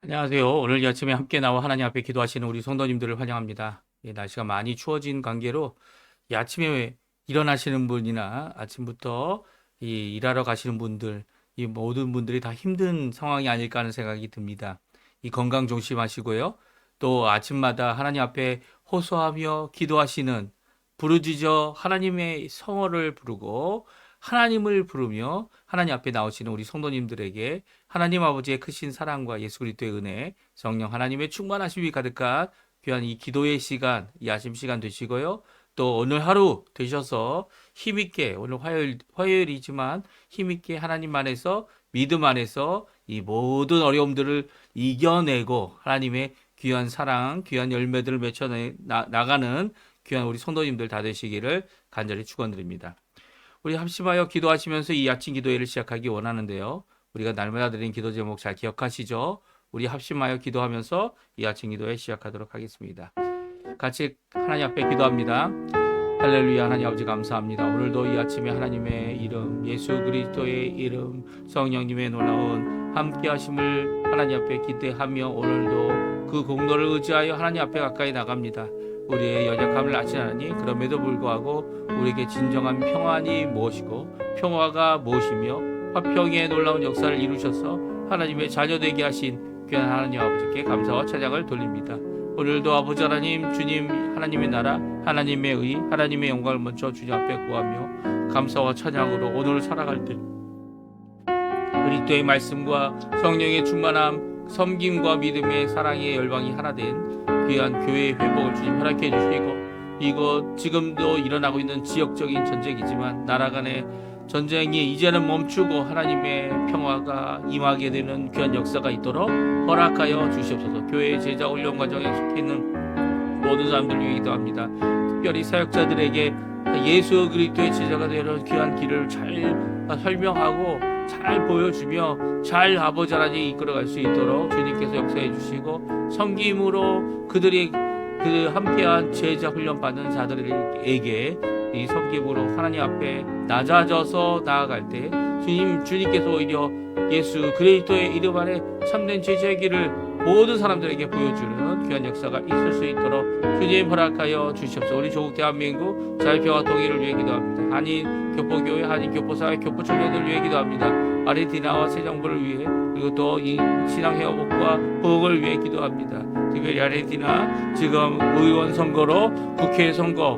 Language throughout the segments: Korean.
안녕하세요. 오늘 이 아침에 함께 나와 하나님 앞에 기도하시는 우리 성도님들을 환영합니다. 날씨가 많이 추워진 관계로 이 아침에 일어나시는 분이나 아침부터 이 일하러 가시는 분들, 이 모든 분들이 다 힘든 상황이 아닐까 하는 생각이 듭니다. 이 건강 조심하시고요. 또 아침마다 하나님 앞에 호소하며 기도하시는 부르짖어 하나님의 성어를 부르고 하나님을 부르며 하나님 앞에 나오시는 우리 성도님들에게 하나님 아버지의 크신 사랑과 예수 그리스도의 은혜, 성령 하나님의 충만하심이 가득한 귀한 이 기도의 시간, 이 아침 시간 되시고요. 또 오늘 하루 되셔서 힘있게, 오늘 화요일이지만 힘있게 하나님 안에서, 믿음 안에서 이 모든 어려움들을 이겨내고 하나님의 귀한 사랑, 귀한 열매들을 맺혀 나가는 귀한 우리 성도님들 다 되시기를 간절히 축원드립니다. 우리 합심하여 기도하시면서 이 아침 기도회를 시작하기 원하는데요. 우리가 날마다 드린 기도 제목 잘 기억하시죠? 우리 합심하여 기도하면서 이 아침 기도회 시작하도록 하겠습니다. 같이 하나님 앞에 기도합니다. 할렐루야. 하나님 아버지 감사합니다. 오늘도 이 아침에 하나님의 이름, 예수 그리스도의 이름, 성령님의 놀라운 함께하심을 하나님 앞에 기대하며 오늘도 그 공로를 의지하여 하나님 앞에 가까이 나갑니다. 우리의 연약함을 아시나니 그럼에도 불구하고 우리에게 진정한 평안이 무엇이고 평화가 무엇이며 화평의 놀라운 역사를 이루셔서 하나님의 자녀 되게 하신 귀한 하나님 아버지께 감사와 찬양을 돌립니다. 오늘도 아버지 하나님, 주님 하나님의 나라, 하나님의 의, 하나님의 영광을 먼저 주님 앞에 구하며 감사와 찬양으로 오늘을 살아갈 때 그리스도의 말씀과 성령의 충만함, 섬김과 믿음의 사랑의 열방이 하나 된 귀한 교회의 회복을 주님 허락해 주시고 이곳 지금도 일어나고 있는 지역적인 전쟁이지만 나라 간의 전쟁이 이제는 멈추고 하나님의 평화가 임하게 되는 귀한 역사가 있도록 허락하여 주시옵소서. 교회의 제자 훈련 과정에 속해 있는 모든 사람들을 위해 기도합니다. 특별히 사역자들에게 예수 그리스도의 제자가 되는 귀한 길을 잘 설명하고 잘 보여주며 잘 아버지 하나님 이끌어갈 수 있도록 주님께서 역사해 주시고 섬김으로 그들이 그 함께한 제자 훈련 받는 자들에게 이 섬김으로 하나님 앞에 낮아져서 나아갈 때 주님께서 오히려 예수 그리스도의 이름 안에 참된 제자의 길을 모든 사람들에게 보여주는 귀한 역사가 있을 수 있도록 주님 허락하여 주시옵소서. 우리 조국 대한민국 자유평화 통일을 위해 기도합니다. 한인 교포교회, 한인 교포사회, 교포청년들을 위해 기도합니다. 아르헨티나와 새 정부를 위해 그리고 또 이 신앙 회복과 보복을 위해 기도합니다. 특별히 아르헨티나 지금 의원 선거로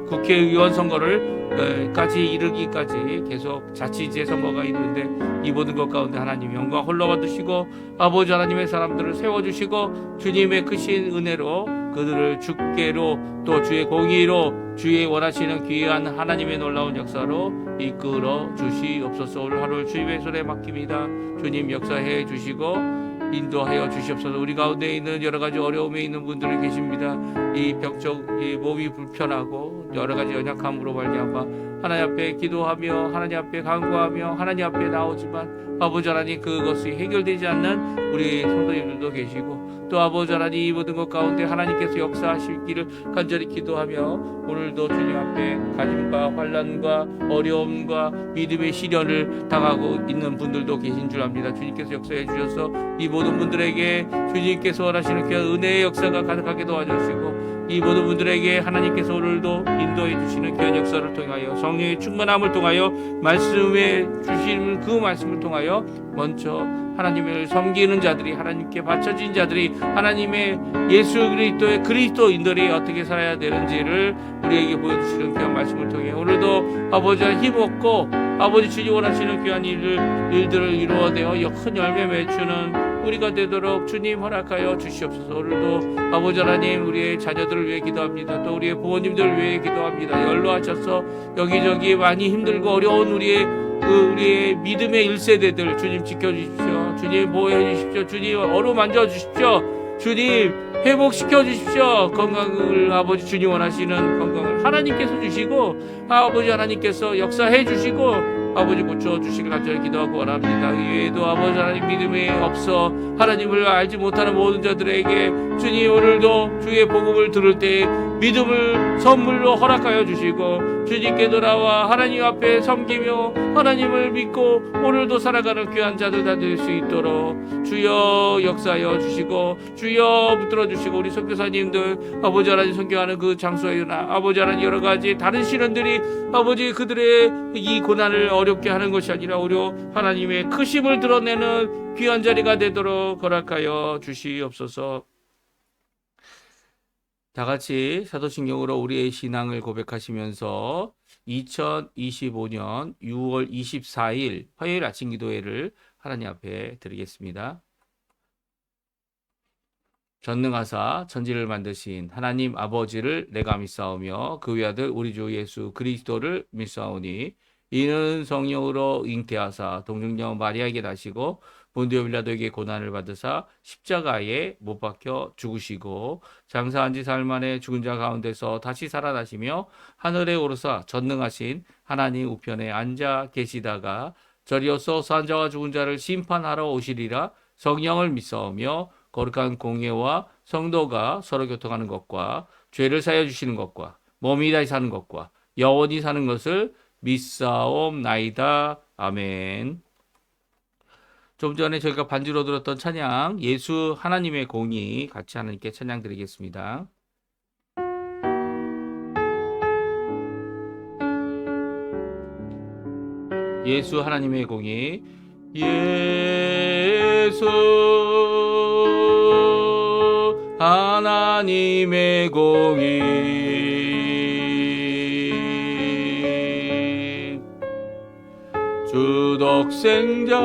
국회의원 선거를 까지 이르기까지 계속 자치제 선거가 있는데 이 모든 것 가운데 하나님 영광 홀로 받으시고 아버지 하나님의 사람들을 세워주시고 주님의 크신 은혜로 그들을 주께로 또 주의 공의로 주의 원하시는 귀한 하나님의 놀라운 역사로 이끌어 주시옵소서. 오늘 하루를 주님의 손에 맡깁니다. 주님 역사해 주시고 인도하여 주시옵소서. 우리 가운데 있는 여러 가지 어려움에 있는 분들이 계십니다. 이 병적 이 몸이 불편하고 여러 가지 연약함으로 말미암아 하나님 앞에 기도하며 하나님 앞에 간구하며 하나님 앞에 나오지만 아버지 하나님 그것이 해결되지 않는 우리 성도님들도 계시고 또 아버지 하나님 이 모든 것 가운데 하나님께서 역사하실 길을 간절히 기도하며 오늘도 주님 앞에 가짐과 환난과 어려움과 믿음의 시련을 당하고 있는 분들도 계신 줄 압니다. 주님께서 역사해 주셔서 이 모든 분들에게 주님께서 원하시는 그 은혜의 역사가 가득하게 도와주시고 이 모든 분들에게 하나님께서 오늘도 인도해 주시는 귀한 역사를 통하여 성령의 충만함을 통하여 말씀에 주시는 그 말씀을 통하여 먼저 하나님을 섬기는 자들이 하나님께 바쳐진 자들이 하나님의 예수 그리스도의 그리스도인들이 어떻게 살아야 되는지를 우리에게 보여주시는 귀한 말씀을 통해 오늘도 아버지와 힘없고 아버지 주님 원하시는 귀한 일들을 이루어내어 큰 열매 맺추는 우리가 되도록 주님 허락하여 주시옵소서. 오늘도 아버지 하나님 우리의 자녀들을 위해 기도합니다. 또 우리의 부모님들을 위해 기도합니다. 연로하셔서 여기저기 많이 힘들고 어려운 우리의 믿음의 1세대들 주님 지켜주십시오. 주님 보호해 주십시오. 주님 어루만져 주십시오. 주님 회복시켜 주십시오. 건강을 아버지 주님 원하시는 건강을 하나님께서 주시고 아버지 하나님께서 역사해 주시고 아버지 고쳐주시길 간절히 기도하고 원합니다. 이외에도 아버지 하나님 믿음이 없어 하나님을 알지 못하는 모든 자들에게 주님 오늘도 주의 복음을 들을 때 믿음을 선물로 허락하여 주시고 주님께 돌아와 하나님 앞에 섬기며 하나님을 믿고 오늘도 살아가는 귀한 자들 다 될 수 있도록 주여 역사하여 주시고 주여 붙들어 주시고 우리 선교사님들 아버지 하나님 선교하는 그 장소에나 아버지 하나님 여러 가지 다른 시련들이 아버지 그들의 이 고난을 어렵게 하는 것이 아니라 오히려 하나님의 크심을 드러내는 귀한 자리가 되도록 허락하여 주시옵소서. 다 같이 사도신경으로 우리의 신앙을 고백하시면서 2025년 6월 24일 화요일 아침 기도회를 하나님 앞에 드리겠습니다. 전능하사 천지를 만드신 하나님 아버지를 내가 믿사오며 그 외아들 우리 주 예수 그리스도를 믿사오니 이는 성령으로 잉태하사 동정녀 마리아에게 나시고 본디오 빌라도에게 고난을 받으사 십자가에 못 박혀 죽으시고 장사한 지 사흘 만에 죽은 자 가운데서 다시 살아나시며 하늘에 오르사 전능하신 하나님 우편에 앉아 계시다가 저리어서 산자와 죽은 자를 심판하러 오시리라. 성령을 믿사오며 거룩한 공예와 성도가 서로 교통하는 것과 죄를 사하여 주시는 것과 몸이 다시 사는 것과 영원히 사는 것을 믿사옵나이다. 아멘. 좀 전에 저희가 반주로 들었던 찬양 예수 하나님의 공의 같이 하나님께 찬양 드리겠습니다. 예수 하나님의 공의 예수 하나님의 공의 주독생자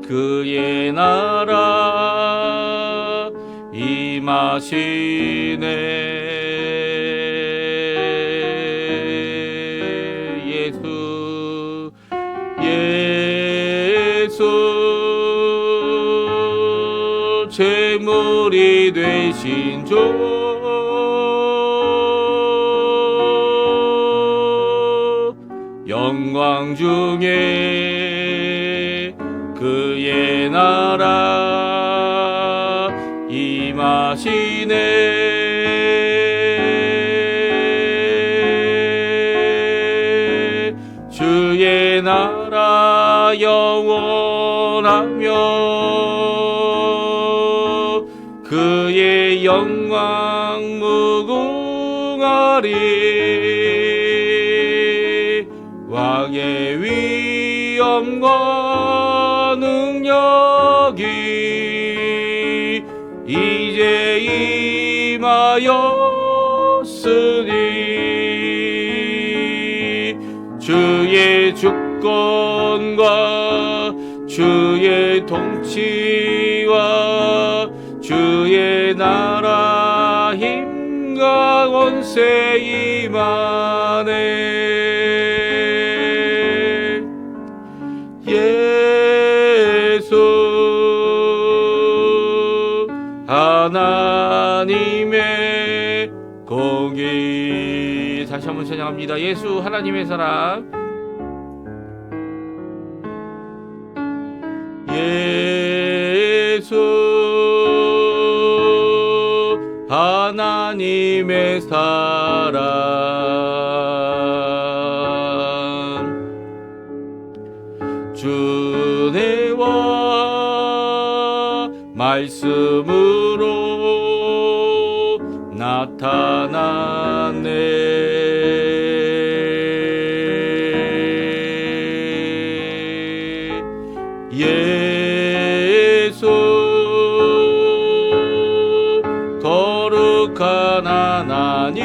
그의 나라 임하시네. 예수 제물이 되신 주 영광 중에 그의 나라 임하시네. 주의 나라 영원하며 그의 영광 무궁하리. 왕의 위엄과 능력이 이제 임하였으니 주의 주권과 주의 통치와 주의 나라 힘과 권세 임하네. 예수 하나님의 공의. 다시 한번 찬양합니다. 예수 하나님의 사랑. 예수 하나님의 사랑. 주내와 말씀으로 나타났네. 예수 거룩한 하나님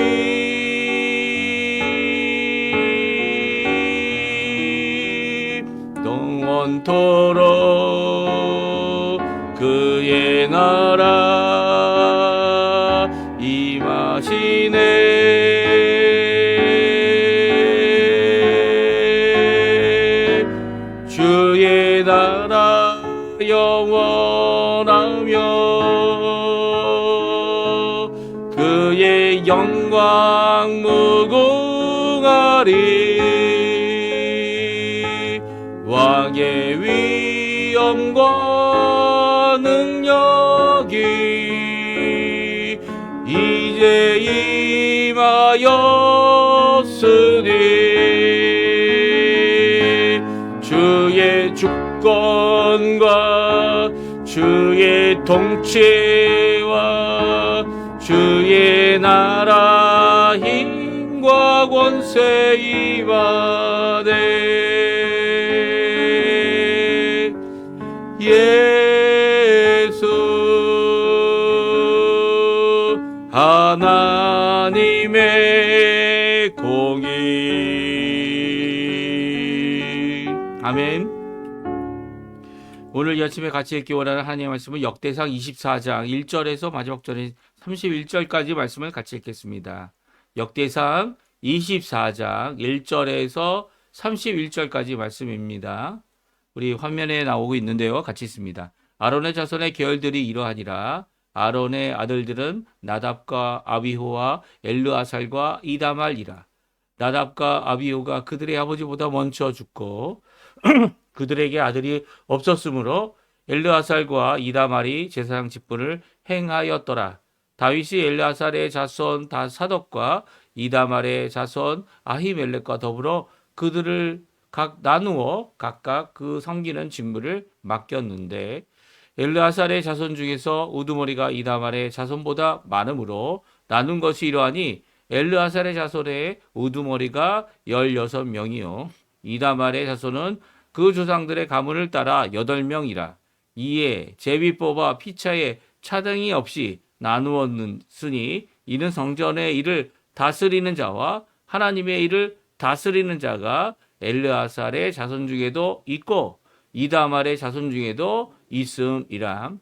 영원토록 그의 나라 임하시네. 주의 나라 영원하며 그의 영광 무궁하리. 왕의 위엄과 능력이 이제 이제 임하였으니 주의 주권과 주의 통치와 주의 나라 힘과 권세 임하네. 예수 하나님의 공의. 아멘. 오늘 이 아침에 같이 읽기 원하는 하나님의 말씀은 역대상 24장 1절에서 마지막 절에 31절까지 말씀을 같이 읽겠습니다. 역대상 24장 1절에서 31절까지 말씀입니다. 우리 화면에 나오고 있는데요. 같이 있습니다. 아론의 자손의 계열들이 이러하니라. 아론의 아들들은 나답과 아비후와 엘르아살과 이다말이라. 나답과 아비후가 그들의 아버지보다 먼저 죽고 그들에게 아들이 없었으므로 엘르아살과 이다말이 제사장 직분을 행하였더라. 다윗이 엘르아살의 자손 사독과 이다말의 자손 아히멜렉과 더불어 그들을 나누어 각각 그 섬기는 직무를 맡겼는데 엘르아살의 자손 중에서 우두머리가 이다말의 자손보다 많으므로 나눈 것이 이러하니 엘르아살의 자손의 우두머리가 16명이요 이다말의 자손은 그 조상들의 가문을 따라 8명이라. 이에 제비 뽑아 피차에 차등이 없이 나누었으니 이는 성전의 일을 다스리는 자와 하나님의 일을 다스리는 자가 엘르아살의 자손 중에도 있고 이다말의 자손 중에도 있음이라.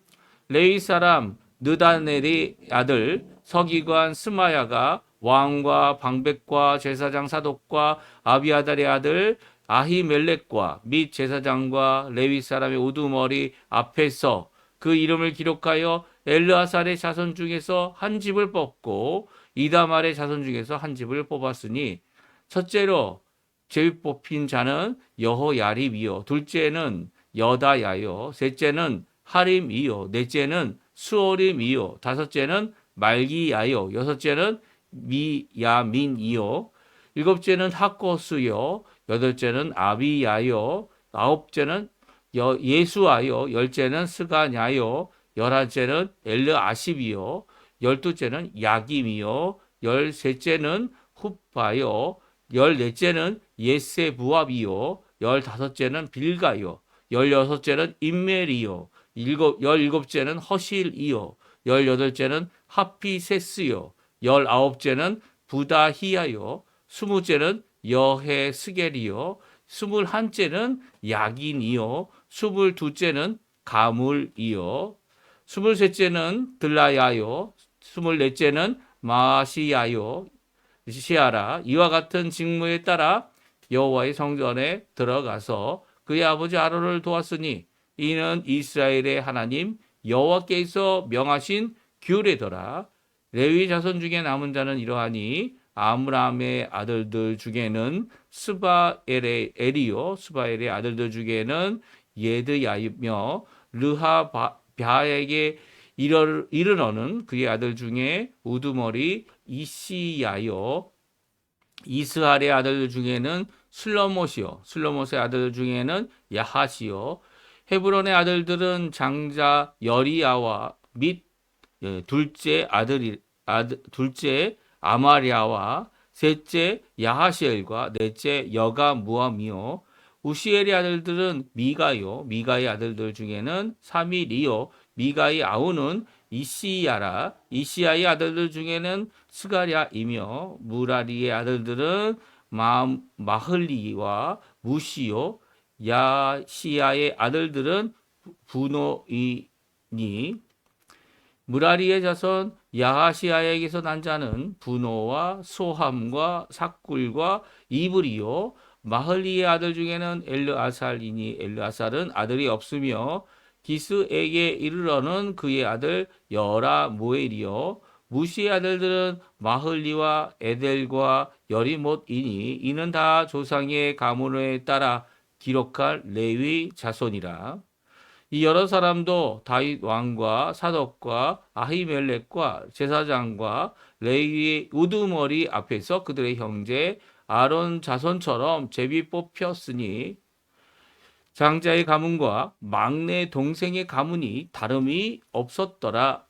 레위 사람 느다넬의 아들 서기관 스마야가 왕과 방백과 제사장 사독과 아비아달의 아들 아히멜렉과 및 제사장과 레위 사람의 우두머리 앞에서 그 이름을 기록하여 엘르아살의 자손 중에서 한 집을 뽑고 이다말의 자손 중에서 한 집을 뽑았으니 첫째로 제비 뽑힌 자는 여호야립이요 둘째는 여다야요 셋째는 하림이요 넷째는 수오림이요 다섯째는 말기야요 여섯째는 미야민이요 일곱째는 하코스요 여덟째는 아비야요 아홉째는 예수아요 열째는 스가냐요 열한째는 엘르아십이요 열두째는 야김이요 열셋째는 훗바요 열넷째는 예세부압이요 열다섯째는 빌가요 열여섯째는 임멜이요 열일곱째는 허실이요 열여덟째는 하피세스요 열아홉째는 부다히야요 스무째는 여헤스겔이요 스물한째는 야긴이요 스물두째는 가물이요 스물셋째는 들라야요 스물넷째는 마시야요 시아라. 이와 같은 직무에 따라 여호와의 성전에 들어가서 그의 아버지 아론을 도왔으니 이는 이스라엘의 하나님 여호와께서 명하신 규례더라. 레위 자손 중에 남은 자는 이러하니 아므람의 아들들 중에는 스바엘이요 스바엘의 아들들 중에는 예드야이며 르하바에게 이르러는 그의 아들 중에 우두머리 이시야요 이스할의 아들 중에는 슬로못이요 슬로못의 아들 중에는 야하시요 헤브론의 아들들은 장자 여리야와 및 둘째 둘째 아마리아와 셋째 야하시엘과 넷째 여가무암이요 우시엘의 아들들은 미가요 미가의 아들들 중에는 사밀이요 미가의 아우는 이시야라 이시야의 아들들 중에는 스가랴이며 무라리의 아들들은 마흘리와 무시요 야시야의 아들들은 부노이니 무라리의 자손 야하시야에게서 난 자는 부노와 소함과 삭굴과 이브리요 마흘리의 아들 중에는 엘르아살이니 엘르아살은 아들이 없으며 기스에게 이르러는 그의 아들 여라모엘이요 무시의 아들들은 마흘리와 에델과 여리못이니 이는 다 조상의 가문에 따라 기록할 레위 자손이라. 이 여러 사람도 다윗 왕과 사독과 아히멜렉과 제사장과 레위의 우두머리 앞에서 그들의 형제 아론 자손처럼 제비 뽑혔으니 장자의 가문과 막내 동생의 가문이 다름이 없더라.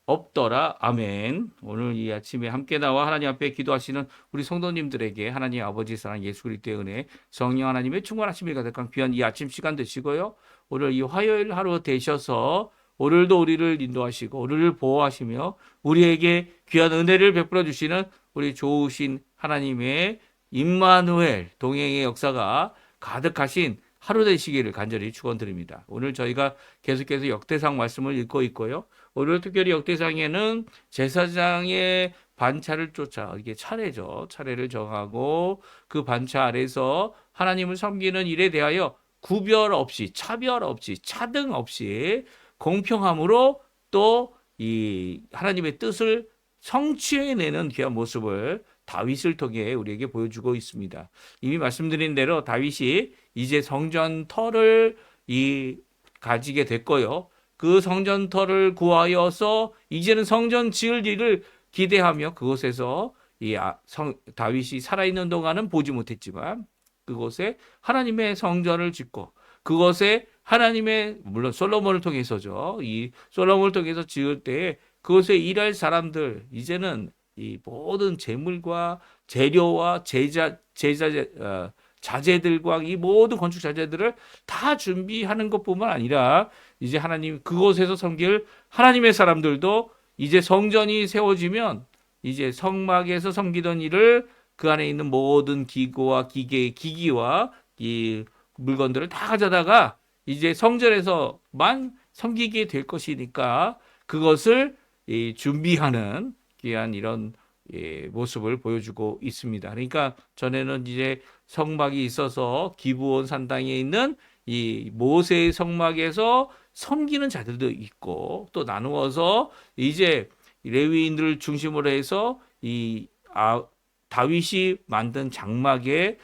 아멘. 오늘 이 아침에 함께 나와 하나님 앞에 기도하시는 우리 성도님들에게 하나님 아버지 사랑 예수 그리스도의 은혜, 성령 하나님의 충만하심이 가득한 귀한 이 아침 시간 되시고요. 오늘 이 화요일 하루 되셔서 오늘도 우리를 인도하시고 우리를 보호하시며 우리에게 귀한 은혜를 베풀어 주시는 우리 좋으신 하나님의 임마누엘 동행의 역사가 가득하신 하루 되시기를 간절히 축원드립니다. 오늘 저희가 계속해서 역대상 말씀을 읽고 있고요. 오늘 특별히 역대상에는 제사장의 반차를 쫓아, 이게 차례죠. 차례를 정하고 그 반차 아래서 하나님을 섬기는 일에 대하여 구별 없이, 차별 없이, 차등 없이 공평함으로 또 이 하나님의 뜻을 성취해내는 귀한 모습을 다윗을 통해 우리에게 보여주고 있습니다. 이미 말씀드린 대로 다윗이 이제 성전터를 가지게 됐고요. 그 성전터를 구하여서 이제는 성전 지을 일을 기대하며 그곳에서 다윗이 살아있는 동안은 보지 못했지만 그곳에 하나님의 성전을 짓고 그것에 하나님의 물론 솔로몬을 통해서죠. 이 솔로몬을 통해서 지을 때에 그곳에 일할 사람들 이제는 이 모든 재물과 재료와 자재들과 이 모든 건축 자재들을 다 준비하는 것뿐만 아니라 이제 하나님 그곳에서 섬길 하나님의 사람들도 이제 성전이 세워지면 이제 성막에서 섬기던 일을 그 안에 있는 모든 기기와 이 물건들을 다 가져다가 이제 성전에서만 섬기게 될 것이니까 그것을 준비하는 귀한 이런 모습을 보여주고 있습니다. 그러니까 전에는 이제 성막이 있어서 기브온 산당에 있는 이 모세의 성막에서 섬기는 자들도 있고 또 나누어서 이제 레위인들을 중심으로 해서 다윗이 만든 장막에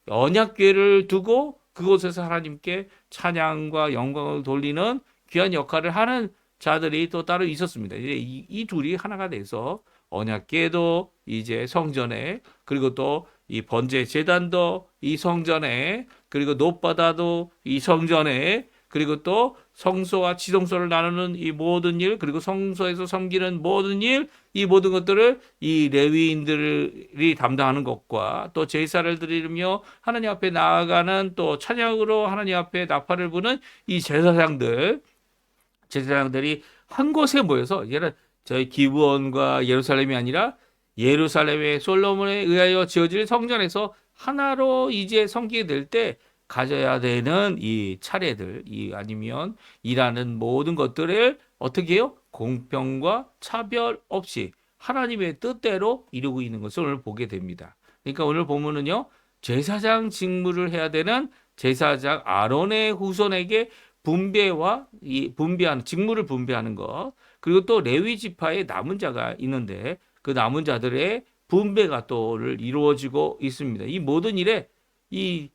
언약궤를 두고 그곳에서 하나님께 찬양과 영광을 돌리는 귀한 역할을 하는 자들이 또 따로 있었습니다. 이제 이 둘이 하나가 돼서 언약궤도 이제 성전에 그리고 또 이 번제 제단도 이 성전에 그리고 놋바다도 이 성전에 그리고 또 성소와 지성소를 나누는 이 모든 일 그리고 성소에서 섬기는 모든 일 이 모든 것들을 이 레위인들이 담당하는 것과 또 제사를 드리며 하나님 앞에 나아가는 또 찬양으로 하나님 앞에 나팔을 부는 이 제사장들이 한 곳에 모여서 이제는 저희 기브온과 예루살렘이 아니라 예루살렘의 솔로몬에 의하여 지어질 성전에서 하나로 이제 섬기게 될 때 가져야 되는 이 차례들, 아니면 일하는 모든 것들을 어떻게 해요? 공평과 차별 없이 하나님의 뜻대로 이루고 있는 것을 오늘 보게 됩니다. 그러니까 오늘 보면은요, 제사장 직무를 해야 되는 제사장 아론의 후손에게 직무를 분배하는 것, 그리고 또 레위 지파의 남은 자가 있는데 그 남은 자들의 분배가 또를 이루어지고 있습니다. 이 모든 일에 이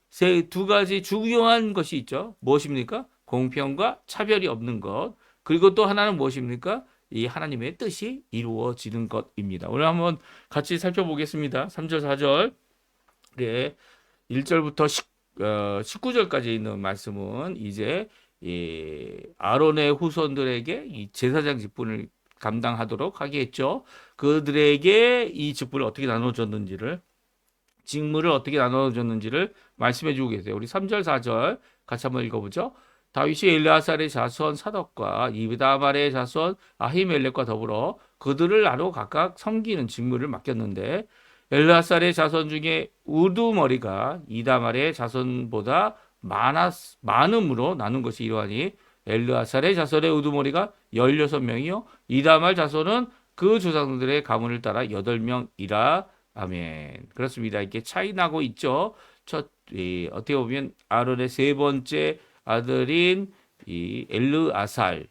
두 가지 중요한 것이 있죠. 무엇입니까? 공평과 차별이 없는 것. 그리고 또 하나는 무엇입니까? 이 하나님의 뜻이 이루어지는 것입니다. 오늘 한번 같이 살펴보겠습니다. 3절, 4절. 네. 1절부터 19절까지 있는 말씀은 이제 아론의 후손들에게 이 제사장 직분을 감당하도록 하겠죠. 그들에게 이 직분을 어떻게 직무를 어떻게 나눠줬는지를 말씀해 주고 계세요. 우리 3절, 4절 같이 한번 읽어보죠. 다윗이 엘르아살의 자손 사독과 이다말의 자손 아히멜렉과 더불어 그들을 나로 각각 섬기는 직무를 맡겼는데 엘르아살의 자손 중에 우두머리가 이다말의 자손보다 많음으로 나눈 것이 이러하니 엘르아살의 자손의 우두머리가 16명이요 이다말 자손은 그 조상들의 가문을 따라 8명이라. 아멘. 그렇습니다. 이렇게 차이 나고 있죠. 어떻게 보면 아론의 세 번째 아들인 엘르아살의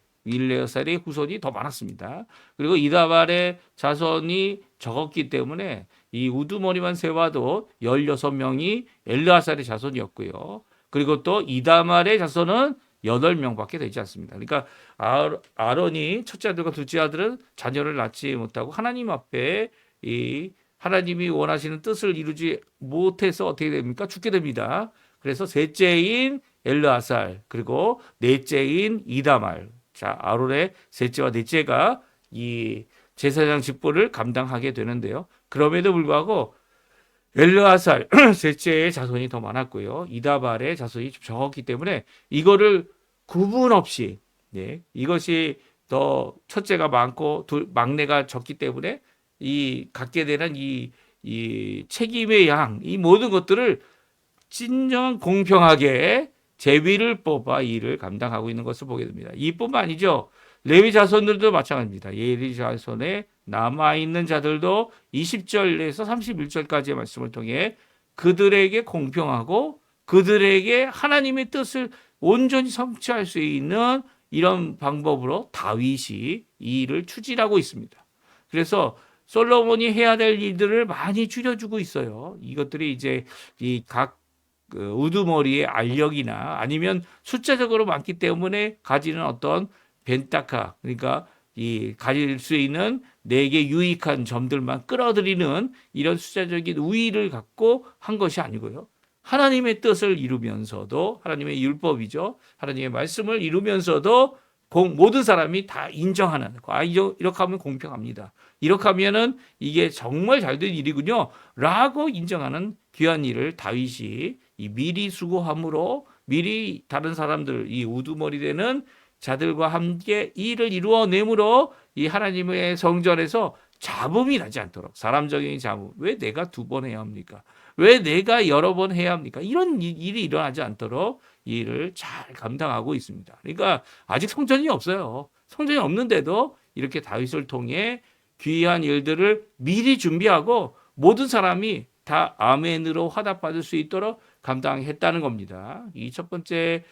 후손이 더 많았습니다. 그리고 이다말의 자손이 적었기 때문에 이 우두머리만 세봐도 16명이 엘르아살의 자손이었고요. 그리고 또 이다말의 자손은 8명밖에 되지 않습니다. 그러니까 아론이 첫째 아들과 둘째 아들은 자녀를 낳지 못하고 하나님 앞에 이 하나님이 원하시는 뜻을 이루지 못해서 어떻게 됩니까? 죽게 됩니다. 그래서 셋째인 엘르아살 그리고 넷째인 이다말. 자, 아론의 셋째와 넷째가 이 제사장 직분을 감당하게 되는데요. 그럼에도 불구하고 엘르아살 셋째의 자손이 더 많았고요. 이다발의 자손이 좀 적었기 때문에 이거를 구분 없이 이것이 더 첫째가 많고 막내가 적기 때문에 이 갖게 되는 이 책임의 양, 이 모든 것들을 진정 공평하게 제비를 뽑아 이 일을 감당하고 있는 것을 보게 됩니다. 이뿐만 아니죠. 레위 자손들도 마찬가지입니다. 레위 자손에 남아있는 자들도 20절에서 31절까지의 말씀을 통해 그들에게 공평하고 그들에게 하나님의 뜻을 온전히 성취할 수 있는 이런 방법으로 다윗이 이 일을 추진하고 있습니다. 그래서 솔로몬이 해야 될 일들을 많이 줄여주고 있어요. 이것들이 이제 이 각 우두머리의 알력이나 아니면 숫자적으로 많기 때문에 가지는 어떤 벤타카, 그러니까 이 가질 수 있는 내게 유익한 점들만 끌어들이는 이런 숫자적인 우위를 갖고 한 것이 아니고요. 하나님의 뜻을 이루면서도 하나님의 율법이죠. 하나님의 말씀을 이루면서도 모든 사람이 다 인정하는 이렇게 하면 공평합니다. 이렇게 하면은 이게 정말 잘된 일이군요. 라고 인정하는 귀한 일을 다윗이 이 미리 수고함으로 미리 다른 사람들 이 우두머리 되는 자들과 함께 이 일을 이루어내므로 이 하나님의 성전에서 잡음이 나지 않도록 사람적인 잡음 왜 내가 2번 해야 합니까? 왜 내가 여러 번 해야 합니까? 이런 일이 일어나지 않도록 이 일을 잘 감당하고 있습니다. 그러니까 아직 성전이 없어요. 성전이 없는데도 이렇게 다윗을 통해 귀한 일들을 미리 준비하고 모든 사람이 다 아멘으로 화답받을 수 있도록 감당했다는 겁니다. 이 첫 번째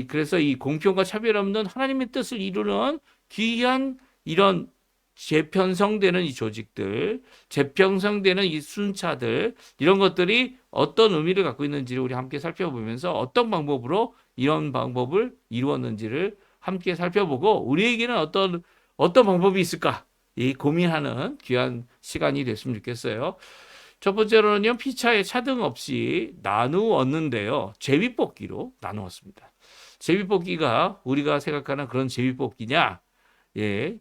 그래서 이 공평과 차별 없는 하나님의 뜻을 이루는 귀한 이런 재편성되는 이 조직들, 재편성되는 이 순차들, 이런 것들이 어떤 의미를 갖고 있는지를 우리 함께 살펴보면서 어떤 방법으로 이런 방법을 이루었는지를 함께 살펴보고 우리에게는 어떤 방법이 있을까? 이 고민하는 귀한 시간이 됐으면 좋겠어요. 첫 번째로는요, 피차에 차등 없이 나누었는데요. 제비뽑기로 나누었습니다. 제비뽑기가 우리가 생각하는 그런 제비뽑기냐? 예,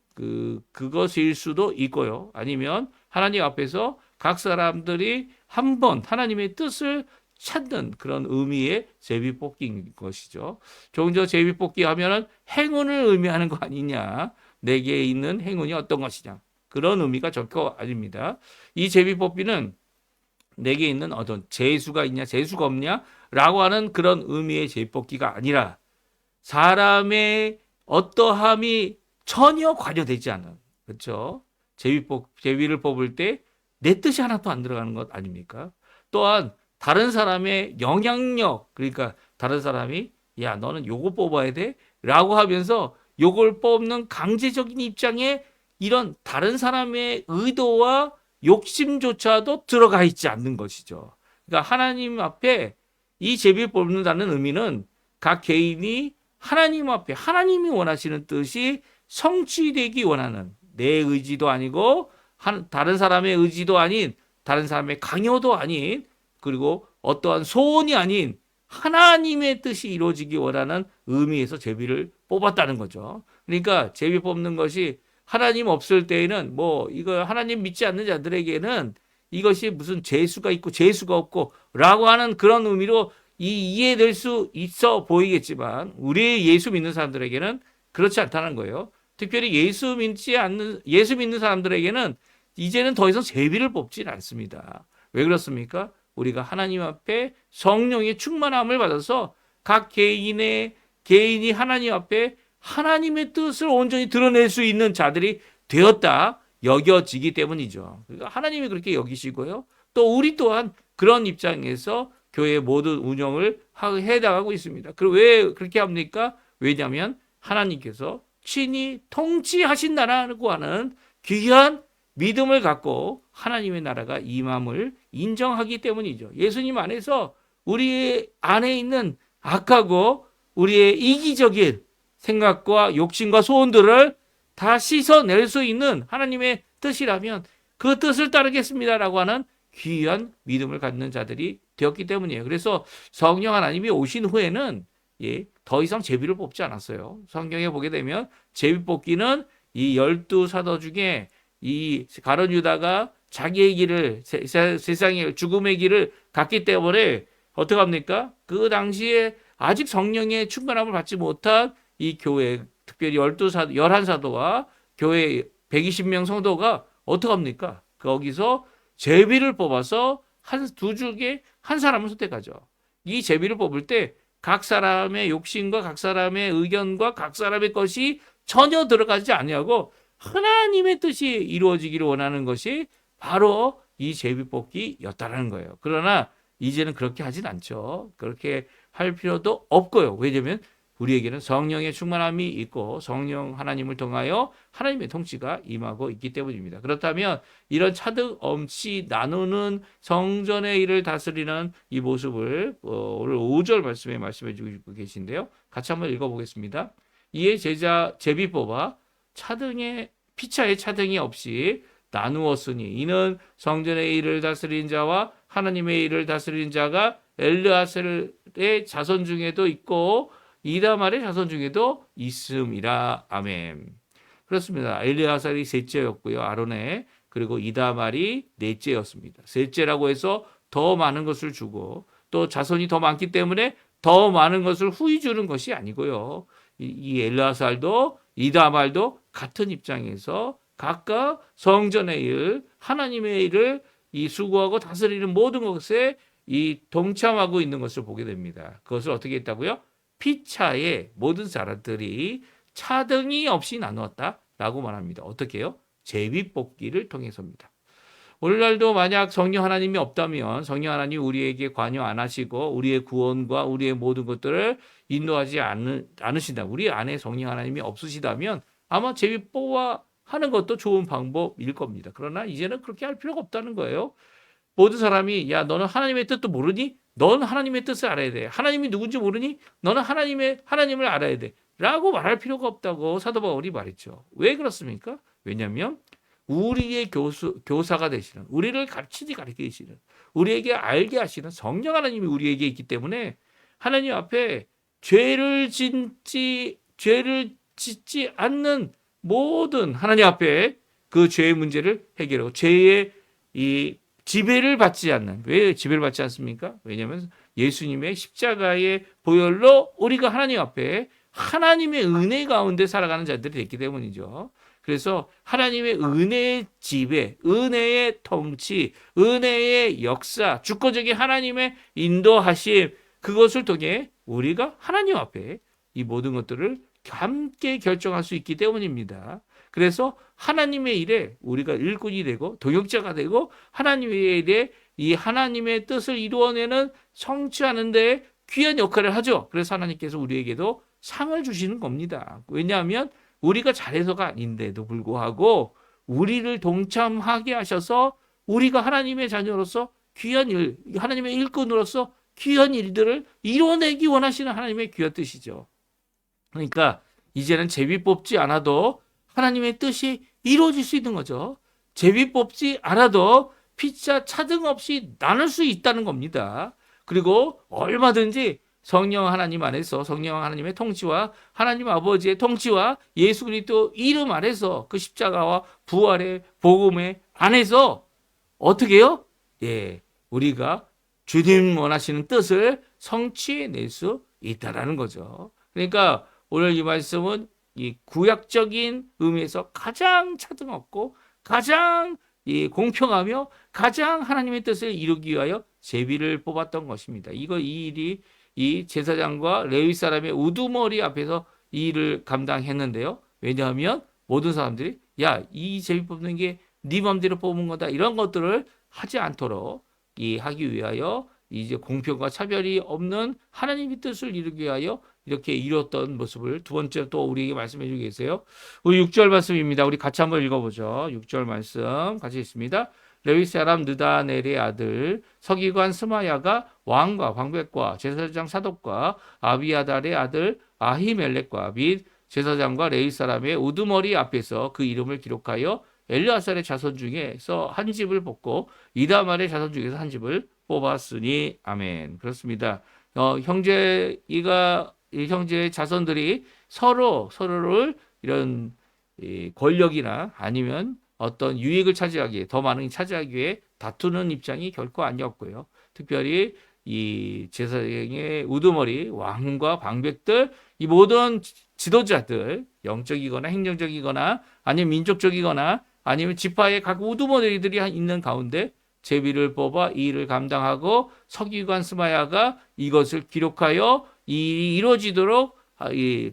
그것일 수도 있고요. 아니면 하나님 앞에서 각 사람들이 한번 하나님의 뜻을 찾는 그런 의미의 제비뽑기인 것이죠. 조금 전 제비뽑기 하면은 행운을 의미하는 거 아니냐? 내게 있는 행운이 어떤 것이냐? 그런 의미가 적혀 아닙니다. 이 제비뽑기는 내게 있는 어떤 재수가 있냐, 재수가 없냐? 라고 하는 그런 의미의 제비뽑기가 아니라 사람의 어떠함이 전혀 관여되지 않은, 그렇죠? 제비를 뽑을 때 내 뜻이 하나도 안 들어가는 것 아닙니까? 또한 다른 사람의 영향력, 그러니까 다른 사람이 야, 너는 요거 뽑아야 돼? 라고 하면서 요걸 뽑는 강제적인 입장에 이런 다른 사람의 의도와 욕심조차도 들어가 있지 않는 것이죠. 그러니까 하나님 앞에 이 제비를 뽑는다는 의미는 각 개인이 하나님 앞에 하나님이 원하시는 뜻이 성취되기 원하는 내 의지도 아니고 다른 사람의 의지도 아닌 다른 사람의 강요도 아닌 그리고 어떠한 소원이 아닌 하나님의 뜻이 이루어지기 원하는 의미에서 제비를 뽑았다는 거죠. 그러니까 제비 뽑는 것이 하나님 없을 때에는 이거 하나님 믿지 않는 자들에게는 이것이 무슨 재수가 있고 재수가 없고 라고 하는 그런 의미로 이해될 수 있어 보이겠지만 우리 예수 믿는 사람들에게는 그렇지 않다는 거예요. 특별히 예수 믿는 사람들에게는 이제는 더 이상 제비를 뽑지 않습니다. 왜 그렇습니까? 우리가 하나님 앞에 성령의 충만함을 받아서 각 개인이 하나님 앞에 하나님의 뜻을 온전히 드러낼 수 있는 자들이 되었다 여겨지기 때문이죠. 그러니까 하나님이 그렇게 여기시고요. 또 우리 또한 그런 입장에서 교회 모든 운영을 해나가고 있습니다. 왜 그렇게 합니까? 왜냐하면 하나님께서 친히 통치하신다라고 하는 귀한 믿음을 갖고 하나님의 나라가 임함을 인정하기 때문이죠. 예수님 안에서 우리 안에 있는 악하고 우리의 이기적인 생각과 욕심과 소원들을 다 씻어낼 수 있는 하나님의 뜻이라면 그 뜻을 따르겠습니다라고 하는 귀한 믿음을 갖는 자들이 되었기 때문이에요. 그래서 성령 하나님이 오신 후에는 더 이상 제비를 뽑지 않았어요. 성경에 보게 되면 제비 뽑기는 이 12사도 중에 이 가룟 유다가 자기의 길을 세상의 죽음의 길을 갔기 때문에 어떻게 합니까? 그 당시에 아직 성령의 충만함을 받지 못한 이 교회, 특별히 11사도와 교회 120명 성도가 어떻게 합니까? 거기서 제비를 뽑아서 두 중에 한 사람을 선택하죠. 이 제비를 뽑을 때 각 사람의 욕심과 각 사람의 의견과 각 사람의 것이 전혀 들어가지 아니하고 하나님의 뜻이 이루어지기를 원하는 것이 바로 이 제비 뽑기였다라는 거예요. 그러나 이제는 그렇게 하진 않죠. 그렇게 할 필요도 없고요. 왜냐하면 우리에게는 성령의 충만함이 있고 성령 하나님을 통하여 하나님의 통치가 임하고 있기 때문입니다. 그렇다면 이런 차등 없이 나누는 성전의 일을 다스리는 이 모습을 오늘 5절 말씀에 말씀해 주고 계신데요. 같이 한번 읽어보겠습니다. 이에 제비 뽑아 피차에 차등이 없이 나누었으니 이는 성전의 일을 다스린 자와 하나님의 일을 다스린 자가 엘르아셀의 자손 중에도 있고 이다말의 자손 중에도 있음이라. 아멘. 그렇습니다. 엘르아셀이 셋째였고요. 아론의 그리고 이다말이 넷째였습니다. 셋째라고 해서 더 많은 것을 주고 또 자손이 더 많기 때문에 더 많은 것을 후히 주는 것이 아니고요. 이 엘르아살도 이다말도 같은 입장에서 각각 성전의 일, 하나님의 일을 이 수고하고 다스리는 모든 것에 이 동참하고 있는 것을 보게 됩니다. 그것을 어떻게 했다고요? 피차에 모든 사람들이 차등이 없이 나누었다라고 말합니다. 어떻게 해요? 제비 뽑기를 통해서입니다. 오늘날도 만약 성령 하나님이 없다면 성령 하나님이 우리에게 관여 안 하시고 우리의 구원과 우리의 모든 것들을 인도하지 않으신다. 우리 안에 성령 하나님이 없으시다면 아마 제비 뽑아 하는 것도 좋은 방법일 겁니다. 그러나 이제는 그렇게 할 필요가 없다는 거예요. 모든 사람이 야 너는 하나님의 뜻도 모르니? 넌 하나님의 뜻을 알아야 돼. 하나님이 누군지 모르니? 너는 하나님을 알아야 돼. 라고 말할 필요가 없다고 사도 바울이 말했죠. 왜 그렇습니까? 왜냐하면 우리의 교사가 되시는, 우리를 가르치지 가르치시는, 우리에게 알게 하시는 성령 하나님이 우리에게 있기 때문에 하나님 앞에 죄를 짓지 않는 모든 하나님 앞에 그 죄의 문제를 해결하고 죄의 이 지배를 받지 않는. 왜 지배를 받지 않습니까? 왜냐하면 예수님의 십자가의 보혈로 우리가 하나님 앞에 하나님의 은혜 가운데 살아가는 자들이 됐기 때문이죠. 그래서 하나님의 은혜의 지배, 은혜의 통치, 은혜의 역사, 주권적인 하나님의 인도하심, 그것을 통해 우리가 하나님 앞에 이 모든 것들을 함께 결정할 수 있기 때문입니다. 그래서 하나님의 일에 우리가 일꾼이 되고 동역자가 되고 하나님의 일에 이 하나님의 뜻을 이루어내는 성취하는 데 귀한 역할을 하죠. 그래서 하나님께서 우리에게도 상을 주시는 겁니다. 왜냐하면 우리가 잘해서가 아닌데도 불구하고 우리를 동참하게 하셔서 우리가 하나님의 자녀로서 귀한 일, 하나님의 일꾼으로서 귀한 일들을 이루어내기 원하시는 하나님의 귀한 뜻이죠. 그러니까 이제는 제비 뽑지 않아도 하나님의 뜻이 이루어질 수 있는 거죠. 제비 뽑지 않아도 피차 차등 없이 나눌 수 있다는 겁니다. 그리고 얼마든지 성령 하나님 안에서 성령 하나님의 통치와 하나님 아버지의 통치와 예수 그리스도 이름 안에서 그 십자가와 부활의 복음의 안에서 어떻게 해요? 우리가 주님 원하시는 뜻을 성취해낼 수 있다라는 거죠. 그러니까 오늘 이 말씀은 이 구약적인 의미에서 가장 차등 없고 가장 공평하며 가장 하나님의 뜻을 이루기 위하여 제비를 뽑았던 것입니다. 이 일이 이 제사장과 레위 사람의 우두머리 앞에서 이 일을 감당했는데요. 왜냐하면 모든 사람들이 이 제비 뽑는 게 네 맘대로 뽑은 거다 이런 것들을 하지 않도록 하기 위하여 이제 공평과 차별이 없는 하나님의 뜻을 이루기 위하여 이렇게 이뤘던 모습을 두 번째 또 우리에게 말씀해 주고 계세요. 우리 6절 말씀입니다. 우리 같이 한번 읽어보죠. 6절 말씀 같이 읽습니다. 레위 사람 느다넬의 아들 서기관 스마야가 왕과 방백과 제사장 사독과 아비아달의 아들 아히멜렉과 및 제사장과 레위 사람의 우두머리 앞에서 그 이름을 기록하여 엘르아살의 자손 중에서 한 집을 뽑고 이다말의 자손 중에서 한 집을 뽑았으니 아멘. 그렇습니다. 이 형제의 자손들이 서로를 이런 권력이나 아니면 어떤 유익을 차지하기에 더 많은 차지하기 위해 다투는 입장이 결코 아니었고요. 특별히 이 제사장의 우두머리 왕과 방백들 이 모든 지도자들 영적이거나 행정적이거나 아니면 민족적이거나 아니면 지파의 각 우두머리들이 있는 가운데 제비를 뽑아 이 일을 감당하고 서기관 스마야가 이것을 기록하여 이 일이 이루어지도록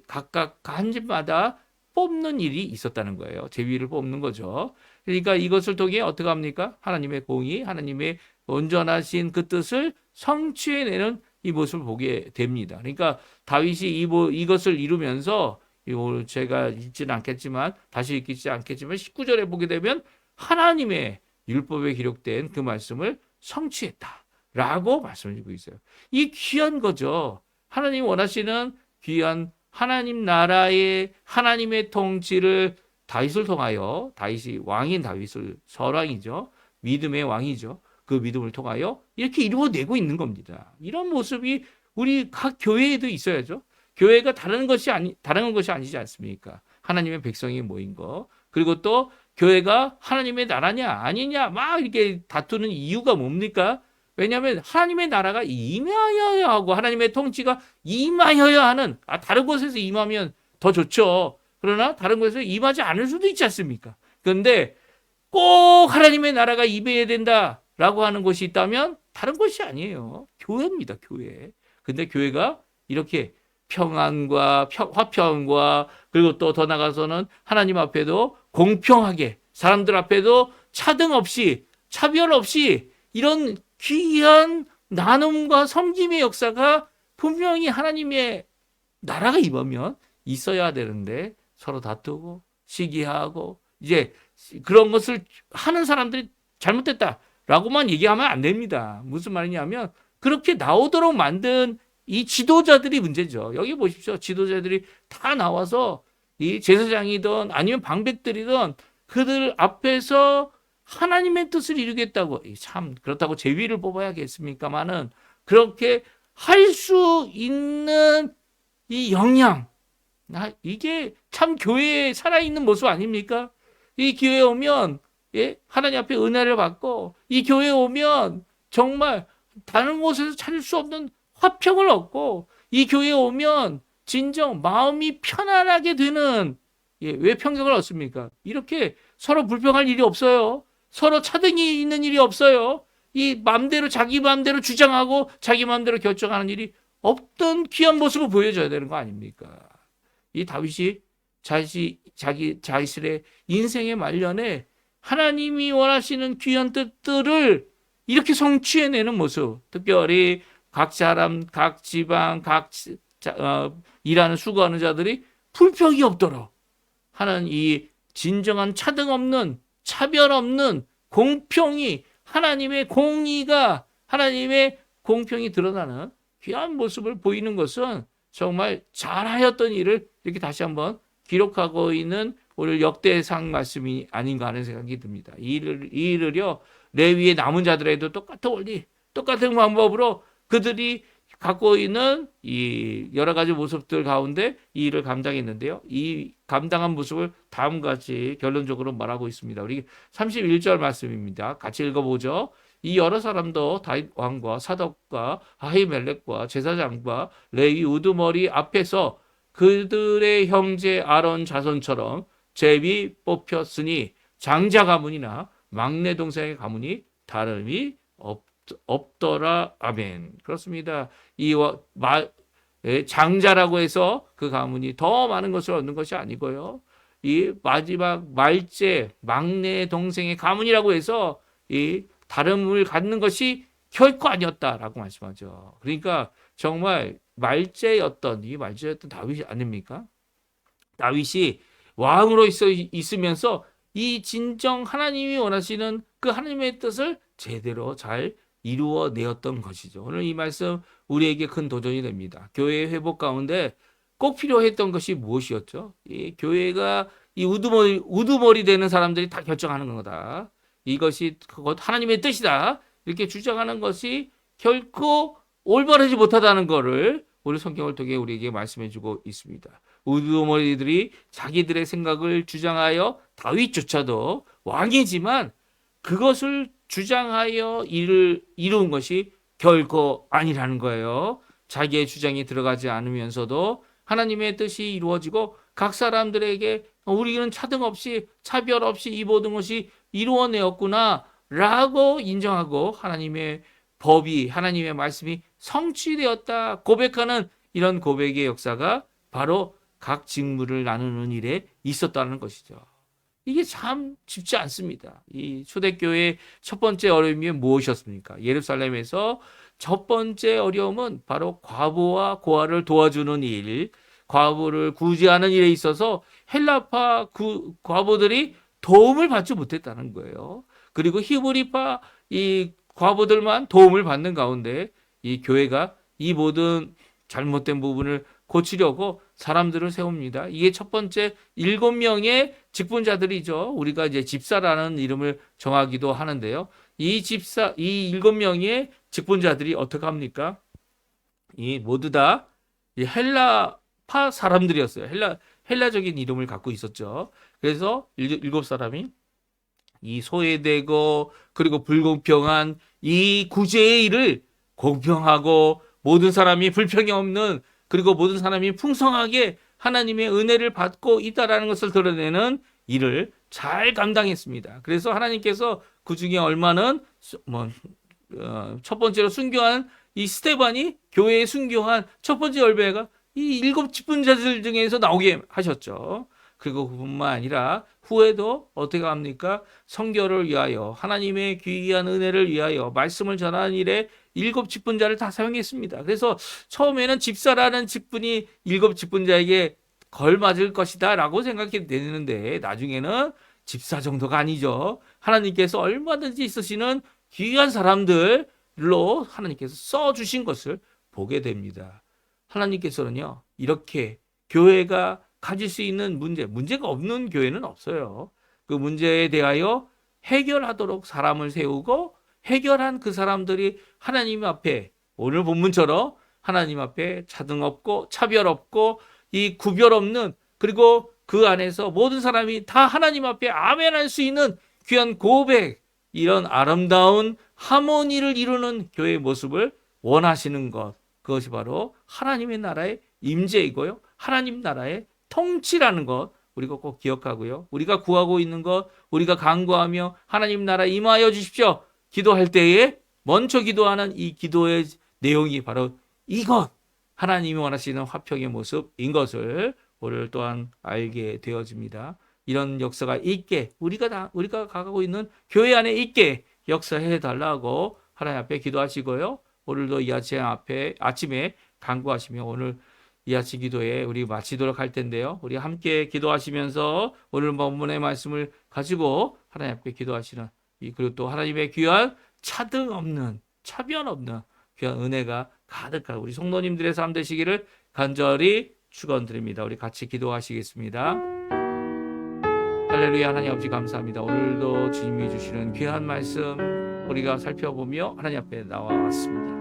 각각 한 집마다 뽑는 일이 있었다는 거예요. 제비를 뽑는 거죠. 그러니까 이것을 통해 어떻게 합니까? 하나님의 공의, 하나님의 온전하신 그 뜻을 성취해내는 이 모습을 보게 됩니다. 그러니까 다윗이 이것을 이루면서 오늘 제가 읽지는 않겠지만 다시 읽지 않겠지만 19절에 보게 되면 하나님의 율법에 기록된 그 말씀을 성취했다라고 말씀을 주고 있어요. 이 귀한 거죠. 하나님이 원하시는 귀한 하나님 나라의 하나님의 통치를 다윗을 통하여 다윗이 왕인 다윗을 설왕이죠. 믿음의 왕이죠. 그 믿음을 통하여 이렇게 이루어내고 있는 겁니다. 이런 모습이 우리 각 교회에도 있어야죠. 교회가 다른 것이 아니지 않습니까? 하나님의 백성이 모인 거. 그리고 또 교회가 하나님의 나라냐 아니냐 막 이렇게 다투는 이유가 뭡니까? 왜냐하면 하나님의 나라가 임하여야 하고 하나님의 통치가 임하여야 하는 다른 곳에서 임하면 더 좋죠. 그러나 다른 곳에서 임하지 않을 수도 있지 않습니까? 그런데 꼭 하나님의 나라가 임해야 된다라고 하는 곳이 있다면 다른 곳이 아니에요. 교회입니다. 교회. 근데 교회가 이렇게 평안과 화평과 그리고 또 더 나가서는 하나님 앞에도 공평하게 사람들 앞에도 차등 없이 차별 없이 이런 귀한 나눔과 섬김의 역사가 분명히 하나님의 나라가 임하면 있어야 되는데 서로 다투고 시기하고 이제 그런 것을 하는 사람들이 잘못됐다라고만 얘기하면 안 됩니다. 무슨 말이냐면 그렇게 나오도록 만든 이 지도자들이 문제죠. 여기 보십시오. 지도자들이 다 나와서 이 제사장이든 아니면 방백들이든 그들 앞에서 하나님의 뜻을 이루겠다고 참 그렇다고 제위를 뽑아야겠습니까마는 그렇게 할 수 있는 이 역량 이게 참 교회에 살아있는 모습 아닙니까? 이 교회에 오면 하나님 앞에 은혜를 받고 이 교회에 오면 정말 다른 곳에서 찾을 수 없는 화평을 얻고 이 교회에 오면 진정 마음이 편안하게 되는 왜 평강을 얻습니까? 이렇게 서로 불평할 일이 없어요. 서로 차등이 있는 일이 없어요. 이 마음대로 자기 마음대로 주장하고 자기 마음대로 결정하는 일이 없던 귀한 모습을 보여줘야 되는 거 아닙니까? 이 다윗이 자신의 인생의 말년에 하나님이 원하시는 귀한 뜻들을 이렇게 성취해내는 모습, 특별히 각 사람, 각 지방, 일하는 수고하는 자들이 불평이 없도록 하는 이 진정한 차등 없는 차별 없는 공평이 하나님의 공의가 하나님의 공평이 드러나는 귀한 모습을 보이는 것은 정말 잘하였던 일을 이렇게 다시 한번 기록하고 있는 오늘 역대상 말씀이 아닌가 하는 생각이 듭니다. 이 일을요 레위의 남은 자들에도 똑같은 원리, 똑같은 방법으로 그들이 갖고 있는 이 여러 가지 모습들 가운데 이 일을 감당했는데요. 이 감당한 모습을 다음과 같이 결론적으로 말하고 있습니다. 우리 31절 말씀입니다. 같이 읽어보죠. 이 여러 사람도 다윗 왕과 사독과 아히멜렉과 제사장과 레위 우두머리 앞에서 그들의 형제 아론 자손처럼 제비 뽑혔으니 장자 가문이나 막내 동생의 가문이 다름이 없더라. 아멘. 그렇습니다. 장자라고 해서 그 가문이 더 많은 것을 얻는 것이 아니고요. 이 마지막 말제 막내 동생의 가문이라고 해서 이 다름을 갖는 것이 결코 아니었다라고 말씀하죠. 그러니까 정말 말제였던 다윗이 아닙니까? 다윗이 왕으로 있으면서 이 진정 하나님이 원하시는 그 하나님의 뜻을 제대로 잘 이루어내었던 것이죠. 오늘 이 말씀 우리에게 큰 도전이 됩니다. 교회의 회복 가운데 꼭 필요했던 것이 무엇이었죠? 이 교회가 이 우두머리 되는 사람들이 다 결정하는 거다. 이것이 그것 하나님의 뜻이다. 이렇게 주장하는 것이 결코 올바르지 못하다는 것을 오늘 성경을 통해 우리에게 말씀해주고 있습니다. 우두머리들이 자기들의 생각을 주장하여 다윗조차도 왕이지만 그것을 주장하여 이룬 것이 결코 아니라는 거예요. 자기의 주장이 들어가지 않으면서도 하나님의 뜻이 이루어지고 각 사람들에게 우리는 차등 없이 차별 없이 이 모든 것이 이루어내었구나 라고 인정하고 하나님의 법이 하나님의 말씀이 성취되었다 고백하는 이런 고백의 역사가 바로 각 직무를 나누는 일에 있었다는 것이죠. 이게 참 쉽지 않습니다. 이 초대교회의 첫 번째 어려움이 무엇이었습니까? 예루살렘에서 첫 번째 어려움은 바로 과부와 고아를 도와주는 일, 과부를 구제하는 일에 있어서 헬라파 과부들이 도움을 받지 못했다는 거예요. 그리고 히브리파 이 과부들만 도움을 받는 가운데 이 교회가 이 모든 잘못된 부분을 고치려고 사람들을 세웁니다. 이게 첫 번째 7명의 직분자들이죠. 우리가 이제 집사라는 이름을 정하기도 하는데요. 이 7명의 직분자들이 어떻게 합니까? 이 모두 다 헬라파 사람들이었어요. 헬라적인 이름을 갖고 있었죠. 그래서 7사람이 이 소외되고 그리고 불공평한 이 구제의 일을 공평하고 모든 사람이 불평이 없는 그리고 모든 사람이 풍성하게 하나님의 은혜를 받고 있다라는 것을 드러내는 일을 잘 감당했습니다. 그래서 하나님께서 그 중에 얼마는 첫 번째로 순교한 이 스데반이 교회에 순교한 첫 번째 열배가 이 7 직분자들 중에서 나오게 하셨죠. 그리고 그뿐만 아니라 후에도 어떻게 합니까? 선교를 위하여 하나님의 귀한 은혜를 위하여 말씀을 전하는 일에 7 직분자를 다 사용했습니다. 그래서 처음에는 집사라는 직분이 7 직분자에게 걸맞을 것이다 라고 생각이 되는데 나중에는 집사 정도가 아니죠. 하나님께서 얼마든지 쓰시는 귀한 사람들로 하나님께서 써주신 것을 보게 됩니다. 하나님께서는요 이렇게 교회가 가질 수 있는 문제가 없는 교회는 없어요. 그 문제에 대하여 해결하도록 사람을 세우고 해결한 그 사람들이 하나님 앞에 오늘 본문처럼 하나님 앞에 차등 없고 차별 없고 이 구별 없는 그리고 그 안에서 모든 사람이 다 하나님 앞에 아멘할 수 있는 귀한 고백 이런 아름다운 하모니를 이루는 교회의 모습을 원하시는 것 그것이 바로 하나님의 나라의 임재이고요. 하나님 나라의 통치라는 것 우리가 꼭 기억하고요. 우리가 구하고 있는 것 우리가 간구하며 하나님 나라 임하여 주십시오. 기도할 때에 먼저 기도하는 이 기도의 내용이 바로 이것 하나님이 원하시는 화평의 모습인 것을 오늘 또한 알게 되어집니다. 이런 역사가 있게 우리가 가고 있는 교회 안에 있게 역사해 달라고 하나님 앞에 기도하시고요. 오늘도 이 아침에 간구하시며 오늘 이 아침 기도에 우리 마치도록 할 텐데요. 우리 함께 기도하시면서 오늘 본문의 말씀을 가지고 하나님 앞에 기도하시는 그리고 또 하나님의 귀한 차등 없는 차별 없는 귀한 은혜가 가득한 우리 성도님들의 삶 되시기를 간절히 축원드립니다. 우리 같이 기도하시겠습니다. 할렐루야. 하나님 아버지 감사합니다. 오늘도 주님이 주시는 귀한 말씀 우리가 살펴보며 하나님 앞에 나와왔습니다.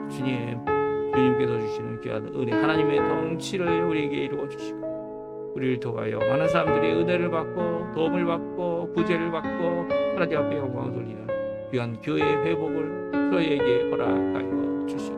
주님께서 주시는 귀한 은혜 하나님의 통치를 우리에게 이루어 주시고 우리를 통하여 많은 사람들이 은혜를 받고 도움을 받고 구제를 받고 하나님 앞에 영광을 돌리는 귀한 교회의 회복을 저희에게 허락하여 주시옵소서.